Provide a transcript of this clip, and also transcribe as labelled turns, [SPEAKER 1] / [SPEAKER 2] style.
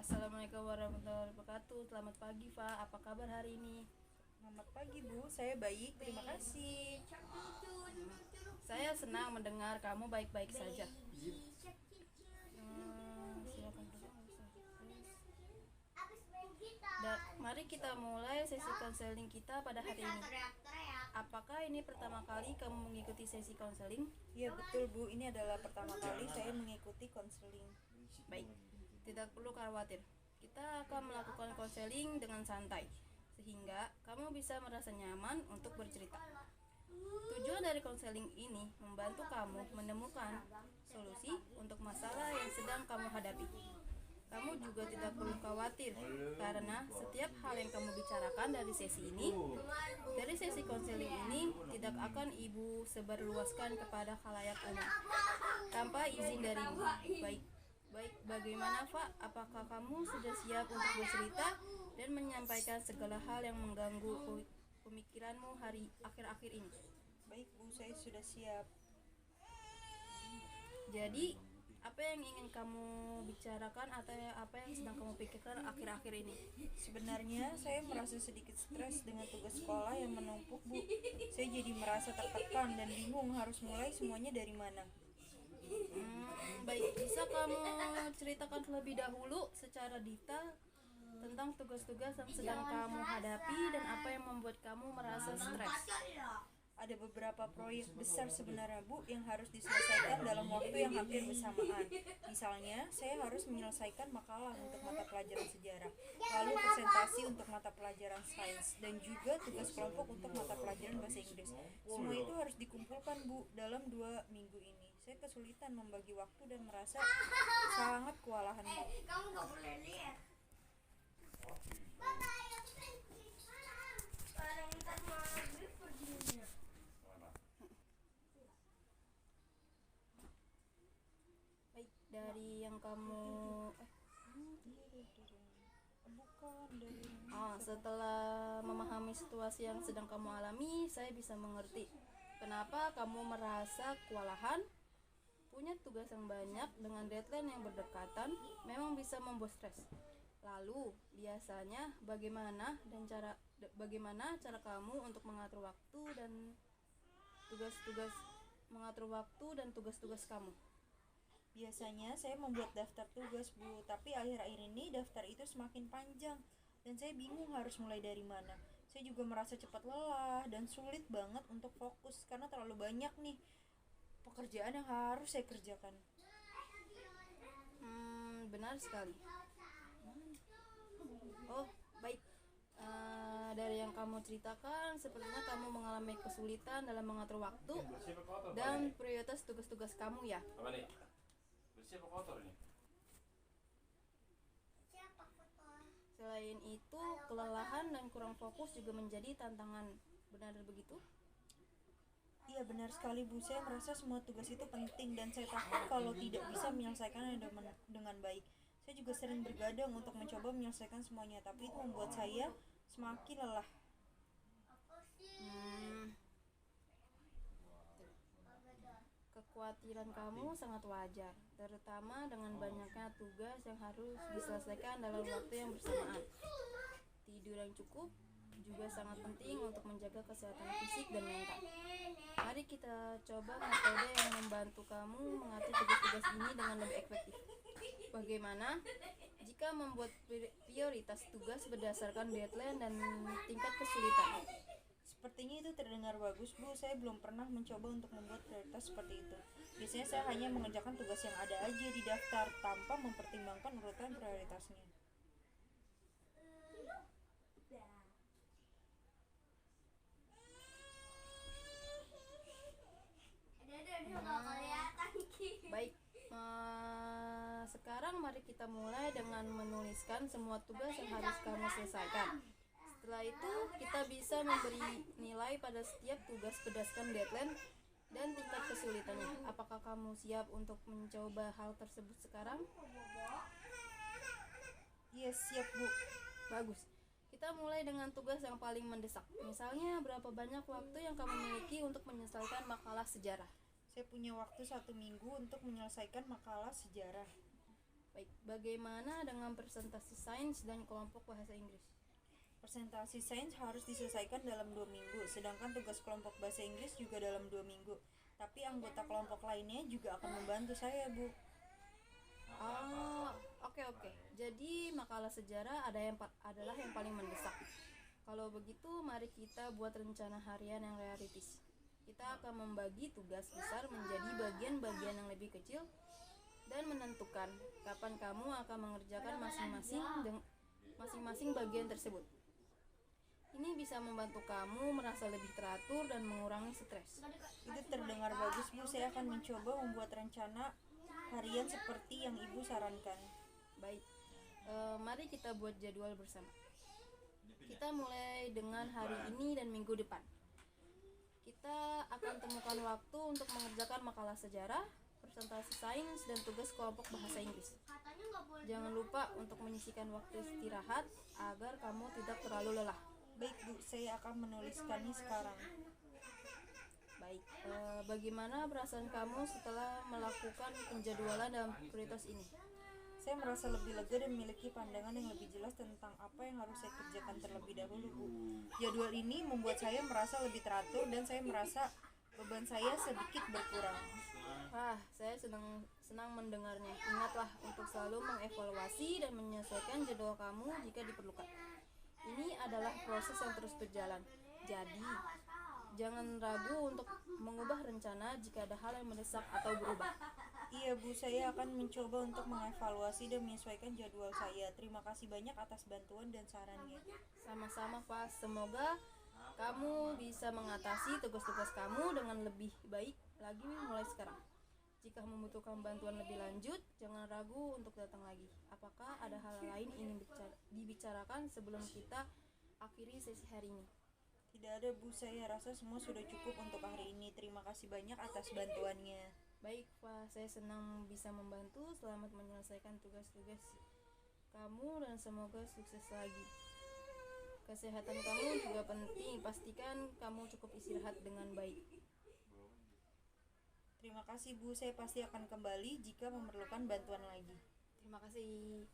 [SPEAKER 1] Assalamualaikum warahmatullahi wabarakatuh. Selamat pagi, Fa. Apa kabar hari ini?
[SPEAKER 2] Selamat pagi Bu, saya baik, terima kasih.
[SPEAKER 1] Saya senang mendengar kamu baik-baik saja. Silakan duduk. Mari kita mulai sesi konseling kita pada hari ini. Apakah ini pertama kali kamu mengikuti sesi konseling?
[SPEAKER 2] Ya betul Bu, ini adalah pertama kali saya mengikuti konseling.
[SPEAKER 1] Baik, tidak perlu khawatir. Kita akan melakukan konseling dengan santai, sehingga kamu bisa merasa nyaman untuk bercerita. Tujuan dari konseling ini membantu kamu menemukan solusi untuk masalah yang sedang kamu hadapi. Kamu juga tidak perlu khawatir, karena setiap hal yang kamu bicarakan dari sesi konseling ini tidak akan Ibu sebarluaskan kepada khalayak umum tanpa izin darimu. Baik, bagaimana Pak? Apakah kamu sudah siap untuk bercerita dan menyampaikan segala hal yang mengganggu pemikiranmu akhir-akhir ini?
[SPEAKER 2] Baik Bu, saya sudah siap.
[SPEAKER 1] Jadi, apa yang ingin kamu bicarakan atau apa yang sedang kamu pikirkan akhir-akhir ini?
[SPEAKER 2] Sebenarnya saya merasa sedikit stres dengan tugas sekolah yang menumpuk Bu. Saya jadi merasa tertekan dan bingung harus mulai semuanya dari mana.
[SPEAKER 1] Baik, bisa kamu ceritakan terlebih dahulu secara detail tentang tugas-tugas yang sedang kamu hadapi dan apa yang membuat kamu merasa stres?
[SPEAKER 2] Ada beberapa proyek besar sebenarnya Bu yang harus diselesaikan dalam waktu yang hampir bersamaan. Misalnya, saya harus menyelesaikan makalah untuk mata pelajaran sejarah, lalu presentasi untuk mata pelajaran sains, dan juga tugas kelompok untuk mata pelajaran bahasa Inggris. Semua itu harus dikumpulkan Bu dalam 2 minggu ini. Saya kesulitan membagi waktu dan merasa sangat kewalahan Bu.
[SPEAKER 3] Kamu gak boleh lihat.
[SPEAKER 1] Baik, dari yang kamu setelah memahami situasi yang sedang kamu alami, saya bisa mengerti kenapa kamu merasa kewalahan. Punya tugas yang banyak dengan deadline yang berdekatan memang bisa membuat stres. Lalu, biasanya bagaimana cara kamu untuk mengatur waktu dan tugas-tugas kamu?
[SPEAKER 2] Biasanya saya membuat daftar tugas Bu, tapi akhir-akhir ini daftar itu semakin panjang dan saya bingung harus mulai dari mana. Saya juga merasa cepat lelah dan sulit banget untuk fokus karena terlalu banyak nih pekerjaan yang harus saya kerjakan.
[SPEAKER 1] Benar sekali. Oh, baik. Dari yang kamu ceritakan, sepertinya kamu mengalami kesulitan dalam mengatur waktu dan prioritas tugas-tugas kamu ya.
[SPEAKER 4] Apa nih? Bersih apa kotor nih?
[SPEAKER 1] Selain itu, kelelahan dan kurang fokus juga menjadi tantangan. Benar begitu?
[SPEAKER 2] Iya benar sekali Bu, saya merasa semua tugas itu penting dan saya takut kalau tidak bisa menyelesaikannya dengan baik. Saya juga sering bergadang untuk mencoba menyelesaikan semuanya, tapi itu membuat saya semakin lelah.
[SPEAKER 1] Kekhawatiran kamu sangat wajar, terutama dengan banyaknya tugas yang harus diselesaikan dalam waktu yang bersamaan. Tidur yang cukup juga sangat penting untuk menjaga kesehatan fisik dan mental. Mari kita coba metode yang membantu kamu mengatur tugas-tugas ini dengan lebih efektif. Bagaimana jika membuat prioritas tugas berdasarkan deadline dan tingkat kesulitan?
[SPEAKER 2] Sepertinya itu terdengar bagus Bu, saya belum pernah mencoba untuk membuat prioritas seperti itu. Biasanya saya hanya mengerjakan tugas yang ada aja di daftar tanpa mempertimbangkan urutan prioritasnya.
[SPEAKER 1] Baik, sekarang mari kita mulai dengan menuliskan semua tugas yang harus kamu selesaikan. Setelah itu, kita bisa memberi nilai pada setiap tugas berdasarkan deadline dan tingkat kesulitannya. Apakah kamu siap untuk mencoba hal tersebut sekarang?
[SPEAKER 2] Iya siap Bu.
[SPEAKER 1] Bagus. Kita mulai dengan tugas yang paling mendesak. Misalnya, berapa banyak waktu yang kamu miliki untuk menyelesaikan makalah sejarah?
[SPEAKER 2] Saya punya waktu 1 minggu untuk menyelesaikan makalah sejarah.
[SPEAKER 1] Baik, Bagaimana dengan presentasi sains dan kelompok bahasa Inggris?
[SPEAKER 2] Presentasi sains harus diselesaikan dalam 2 minggu, sedangkan tugas kelompok bahasa Inggris juga dalam 2 minggu. Tapi anggota kelompok lainnya juga akan membantu saya, Bu.
[SPEAKER 1] Oke. Jadi makalah sejarah adalah yang paling mendesak. Kalau begitu, mari kita buat rencana harian yang realistis. Kita akan membagi tugas besar menjadi bagian-bagian yang lebih kecil dan menentukan kapan kamu akan mengerjakan masing-masing bagian tersebut. Ini bisa membantu kamu merasa lebih teratur dan mengurangi stres.
[SPEAKER 2] Itu terdengar bagus, Bu. Saya akan mencoba membuat rencana harian seperti yang Ibu sarankan.
[SPEAKER 1] Baik, mari kita buat jadwal bersama. Kita mulai dengan hari ini dan minggu depan. Kita akan temukan waktu untuk mengerjakan makalah sejarah, presentasi sains, dan tugas kelompok bahasa Inggris. Jangan lupa untuk menyisihkan waktu istirahat agar kamu tidak terlalu lelah.
[SPEAKER 2] Baik, Bu. Saya akan menuliskannya sekarang.
[SPEAKER 1] Baik, bagaimana perasaan kamu setelah melakukan penjadwalan dalam prioritas ini?
[SPEAKER 2] Saya merasa lebih lega dan memiliki pandangan yang lebih jelas tentang apa yang harus saya kerjakan terlebih dahulu, Bu. Jadwal ini membuat saya merasa lebih teratur dan saya merasa beban saya sedikit berkurang.
[SPEAKER 1] Saya senang mendengarnya. Ingatlah untuk selalu mengevaluasi dan menyesuaikan jadwal kamu jika diperlukan. Ini adalah proses yang terus berjalan. Jadi, jangan ragu untuk mengubah rencana jika ada hal yang mendesak atau berubah.
[SPEAKER 2] Iya, Bu, saya akan mencoba untuk mengevaluasi dan menyesuaikan jadwal saya. Terima kasih banyak atas bantuan dan sarannya.
[SPEAKER 1] Sama-sama, Pak. Semoga kamu bisa mengatasi tugas-tugas kamu dengan lebih baik lagi mulai sekarang. Jika membutuhkan bantuan lebih lanjut, jangan ragu untuk datang lagi. Apakah ada hal lain ingin dibicarakan sebelum kita akhiri sesi hari ini?
[SPEAKER 2] Tidak ada, Bu. Saya rasa semua sudah cukup untuk hari ini. Terima kasih banyak atas bantuannya.
[SPEAKER 1] Baik, Pak. Saya senang bisa membantu. Selamat menyelesaikan tugas-tugas kamu dan semoga sukses lagi. Kesehatan kamu juga penting. Pastikan kamu cukup istirahat dengan baik.
[SPEAKER 2] Terima kasih, Bu. Saya pasti akan kembali jika memerlukan bantuan lagi.
[SPEAKER 1] Terima kasih.